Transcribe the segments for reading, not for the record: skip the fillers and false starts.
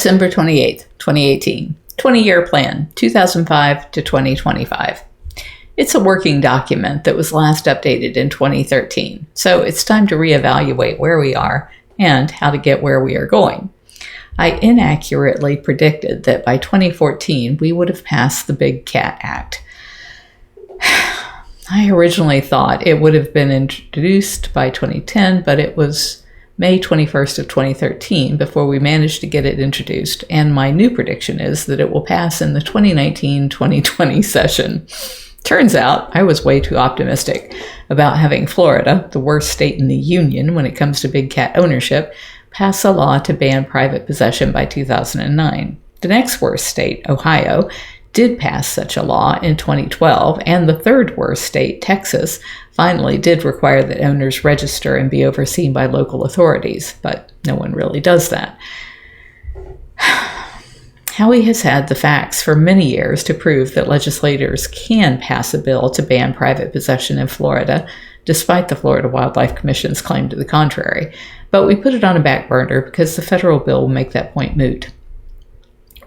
December 28th, 2018. 20-year plan, 2005 to 2025. It's a working document that was last updated in 2013, so it's time to reevaluate where we are and how to get where we are going. I inaccurately predicted that by 2014 we would have passed the Big Cat Act. I originally thought it would have been introduced by 2010, but it was May 21st of 2013 before we managed to get it introduced, and my new prediction is that it will pass in the 2019-2020 session. Turns out I was way too optimistic about having Florida, the worst state in the union when it comes to big cat ownership, pass a law to ban private possession by 2009. The next worst state, Ohio, did pass such a law in 2012, and the third worst state, Texas, finally did require that owners register and be overseen by local authorities, but no one really does that. Howie has had the facts for many years to prove that legislators can pass a bill to ban private possession in Florida, despite the Florida Wildlife Commission's claim to the contrary, but we put it on a back burner because the federal bill will make that point moot.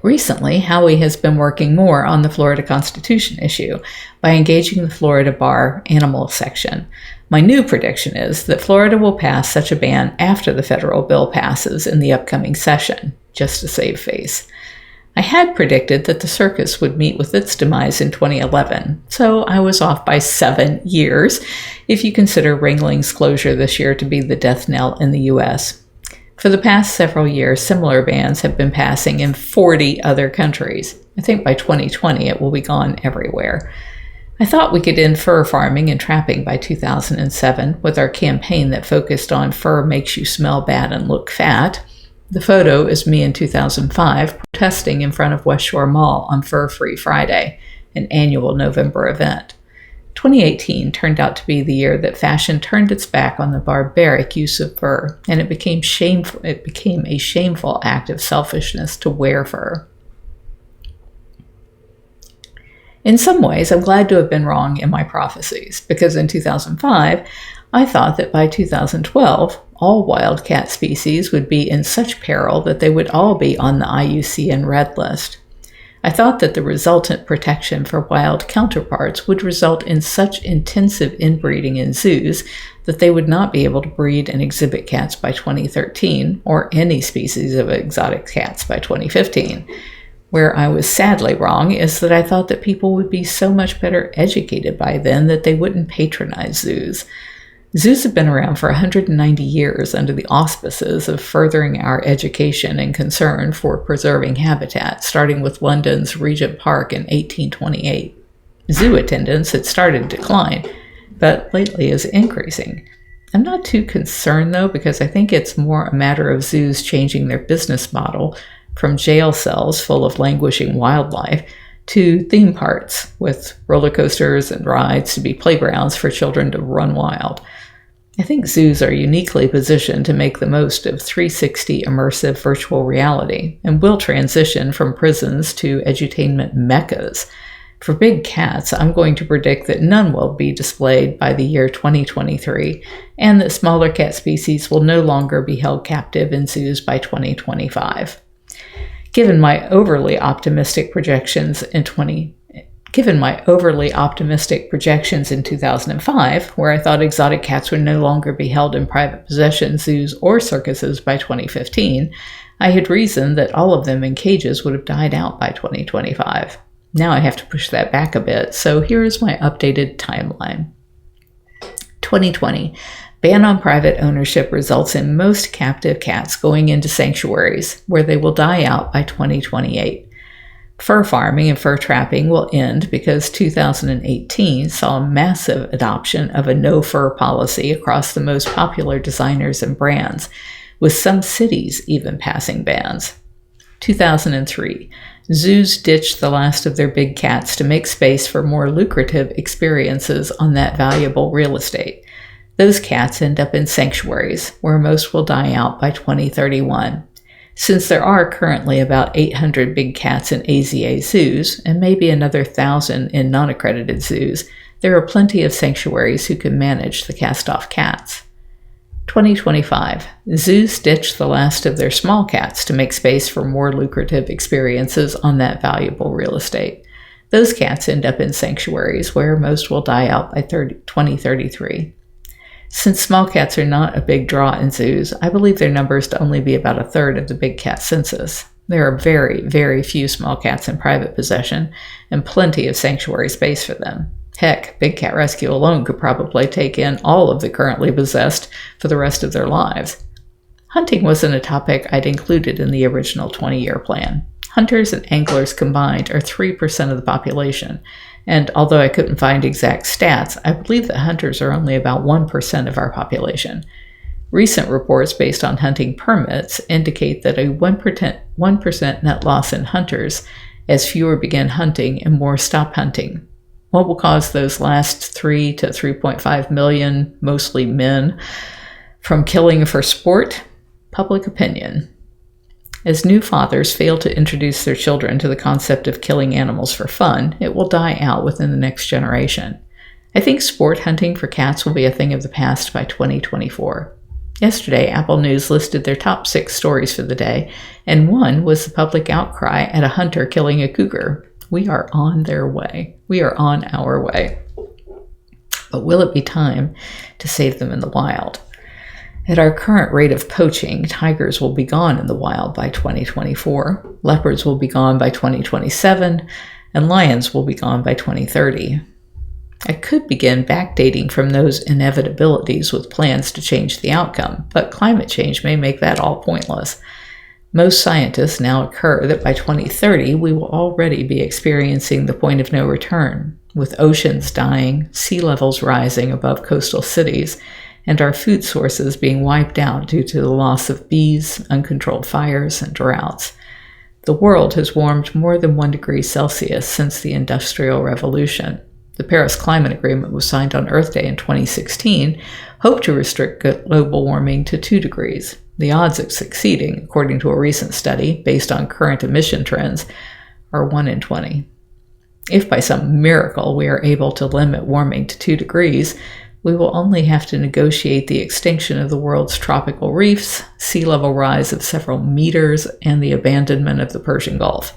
Recently, Howie has been working more on the Florida Constitution issue by engaging the Florida Bar Animal Section. My new prediction is that Florida will pass such a ban after the federal bill passes in the upcoming session, just to save face. I had predicted that the circus would meet with its demise in 2011, so I was off by 7 years, if you consider Ringling's closure this year to be the death knell in the U.S. For the past several years, similar bans have been passing in 40 other countries. I think by 2020 it will be gone everywhere. I thought we could end fur farming and trapping by 2007 with our campaign that focused on fur makes you smell bad and look fat. The photo is me in 2005 protesting in front of West Shore Mall on Fur Free Friday, an annual November event. 2018 turned out to be the year that fashion turned its back on the barbaric use of fur, and it became a shameful act of selfishness to wear fur. In some ways, I'm glad to have been wrong in my prophecies, because in 2005, I thought that by 2012, all wild cat species would be in such peril that they would all be on the IUCN Red List. I thought that the resultant protection for wild counterparts would result in such intensive inbreeding in zoos that they would not be able to breed and exhibit cats by 2013, or any species of exotic cats by 2015. Where I was sadly wrong is that I thought that people would be so much better educated by then that they wouldn't patronize zoos. Zoos have been around for 190 years under the auspices of furthering our education and concern for preserving habitat, starting with London's Regent Park in 1828. Zoo attendance had started to decline, but lately is increasing. I'm not too concerned, though, because I think it's more a matter of zoos changing their business model from jail cells full of languishing wildlife to theme parks with roller coasters and rides to be playgrounds for children to run wild. I think zoos are uniquely positioned to make the most of 360 immersive virtual reality and will transition from prisons to edutainment meccas. For big cats, I'm going to predict that none will be displayed by the year 2023 and that smaller cat species will no longer be held captive in zoos by 2025. Given my overly optimistic projections in 2005, where I thought exotic cats would no longer be held in private possession, zoos, or circuses by 2015, I had reasoned that all of them in cages would have died out by 2025. Now I have to push that back a bit, so here is my updated timeline. 2020. Ban on private ownership results in most captive cats going into sanctuaries, where they will die out by 2028. Fur farming and fur trapping will end because 2018 saw a massive adoption of a no-fur policy across the most popular designers and brands, with some cities even passing bans. 2003, zoos ditched the last of their big cats to make space for more lucrative experiences on that valuable real estate. Those cats end up in sanctuaries, where most will die out by 2031. Since there are currently about 800 big cats in AZA zoos, and maybe another 1,000 in non-accredited zoos, there are plenty of sanctuaries who can manage the cast-off cats. 2025. Zoos ditch the last of their small cats to make space for more lucrative experiences on that valuable real estate. Those cats end up in sanctuaries where most will die out by 2033. Since small cats are not a big draw in zoos, I believe their numbers to only be about a third of the big cat census. There are very, very few small cats in private possession and plenty of sanctuary space for them. Heck, Big Cat Rescue alone could probably take in all of the currently possessed for the rest of their lives. Hunting wasn't a topic I'd included in the original 20-year plan. Hunters and anglers combined are 3% of the population, and although I couldn't find exact stats, I believe that hunters are only about 1% of our population. Recent reports based on hunting permits indicate that a 1% net loss in hunters as fewer begin hunting and more stop hunting. What will cause those last 3 to 3.5 million, mostly men, from killing for sport? Public opinion. As new fathers fail to introduce their children to the concept of killing animals for fun, it will die out within the next generation. I think sport hunting for cats will be a thing of the past by 2024. Yesterday, Apple News listed their top 6 stories for the day, and one was the public outcry at a hunter killing a cougar. We are on their way. We are on our way. But will it be time to save them in the wild? At our current rate of poaching, tigers will be gone in the wild by 2024, leopards will be gone by 2027, and lions will be gone by 2030. I could begin backdating from those inevitabilities with plans to change the outcome, but climate change may make that all pointless. Most scientists now occur that by 2030 we will already be experiencing the point of no return, with oceans dying, sea levels rising above coastal cities, and our food sources being wiped out due to the loss of bees, uncontrolled fires, and droughts. The world has warmed more than 1 degree Celsius since the Industrial Revolution. The Paris Climate Agreement was signed on Earth Day in 2016, hoped to restrict global warming to 2 degrees. The odds of succeeding, according to a recent study based on current emission trends, are 1 in 20. If by some miracle we are able to limit warming to 2 degrees, we will only have to negotiate the extinction of the world's tropical reefs, sea level rise of several meters, and the abandonment of the Persian Gulf.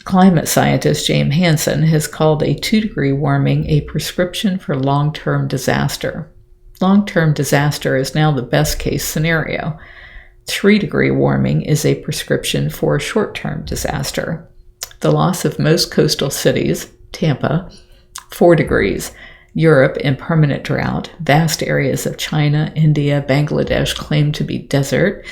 Climate scientist James Hansen has called a 2-degree warming a prescription for long-term disaster. Long-term disaster is now the best-case scenario. 3-degree warming is a prescription for short-term disaster. The loss of most coastal cities, Tampa, 4 degrees. Europe in permanent drought, vast areas of China, India, Bangladesh claimed to be desert,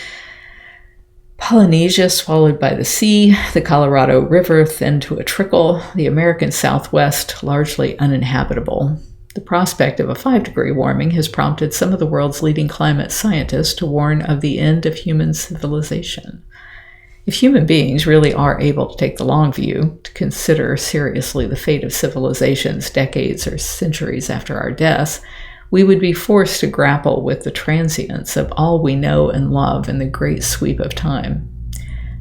Polynesia swallowed by the sea, the Colorado River thinned to a trickle, the American Southwest largely uninhabitable. The prospect of a 5-degree warming has prompted some of the world's leading climate scientists to warn of the end of human civilization. If human beings really are able to take the long view, to consider seriously the fate of civilizations decades or centuries after our deaths, we would be forced to grapple with the transience of all we know and love in the great sweep of time.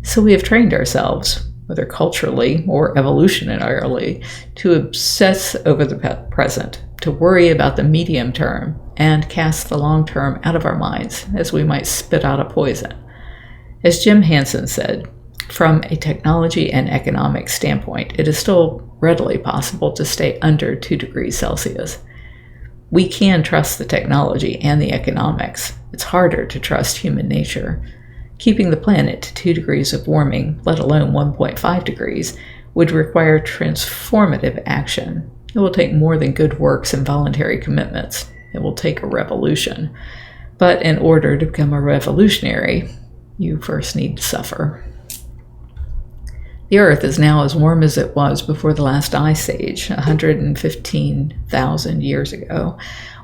So we have trained ourselves, whether culturally or evolutionarily, to obsess over the present, to worry about the medium term, and cast the long term out of our minds as we might spit out a poison. As Jim Hansen said, from a technology and economic standpoint, it is still readily possible to stay under 2 degrees Celsius. We can trust the technology and the economics. It's harder to trust human nature. Keeping the planet to 2 degrees of warming, let alone 1.5 degrees, would require transformative action. It will take more than good works and voluntary commitments. It will take a revolution. But in order to become a revolutionary, you first need to suffer. The Earth is now as warm as it was before the last ice age, 115,000 years ago,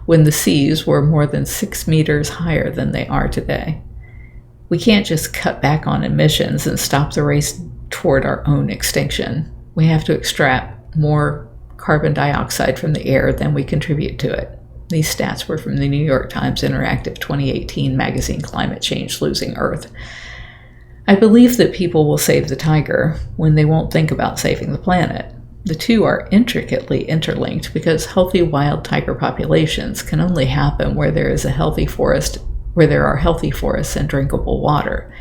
when the seas were more than 6 meters higher than they are today. We can't just cut back on emissions and stop the race toward our own extinction. We have to extract more carbon dioxide from the air than we contribute to it. These stats were from the New York Times Interactive 2018 magazine Climate Change Losing Earth. I believe that people will save the tiger when they won't think about saving the planet. The two are intricately interlinked because healthy wild tiger populations can only happen where there is a healthy forest where there are healthy forests and drinkable water.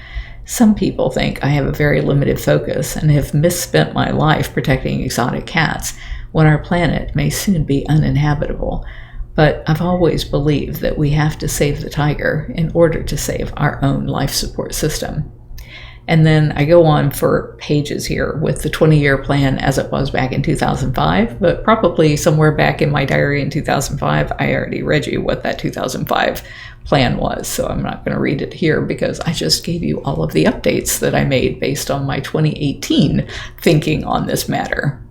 Some people think I have a very limited focus and have misspent my life protecting exotic cats when our planet may soon be uninhabitable. But I've always believed that we have to save the tiger in order to save our own life support system. And then I go on for pages here with the 20-year plan as it was back in 2005, but probably somewhere back in my diary in 2005, I already read you what that 2005 plan was. So I'm not going to read it here because I just gave you all of the updates that I made based on my 2018 thinking on this matter.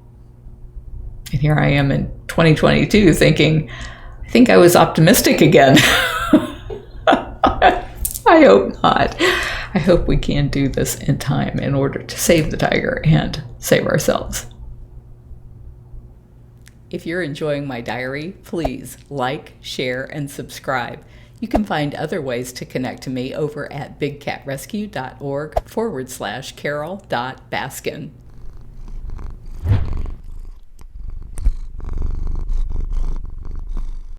And here I am in 2022 thinking, I think I was optimistic again. I hope not. I hope we can do this in time in order to save the tiger and save ourselves. If you're enjoying my diary, please like, share, and subscribe. You can find other ways to connect to me over at bigcatrescue.org/Carole.Baskin.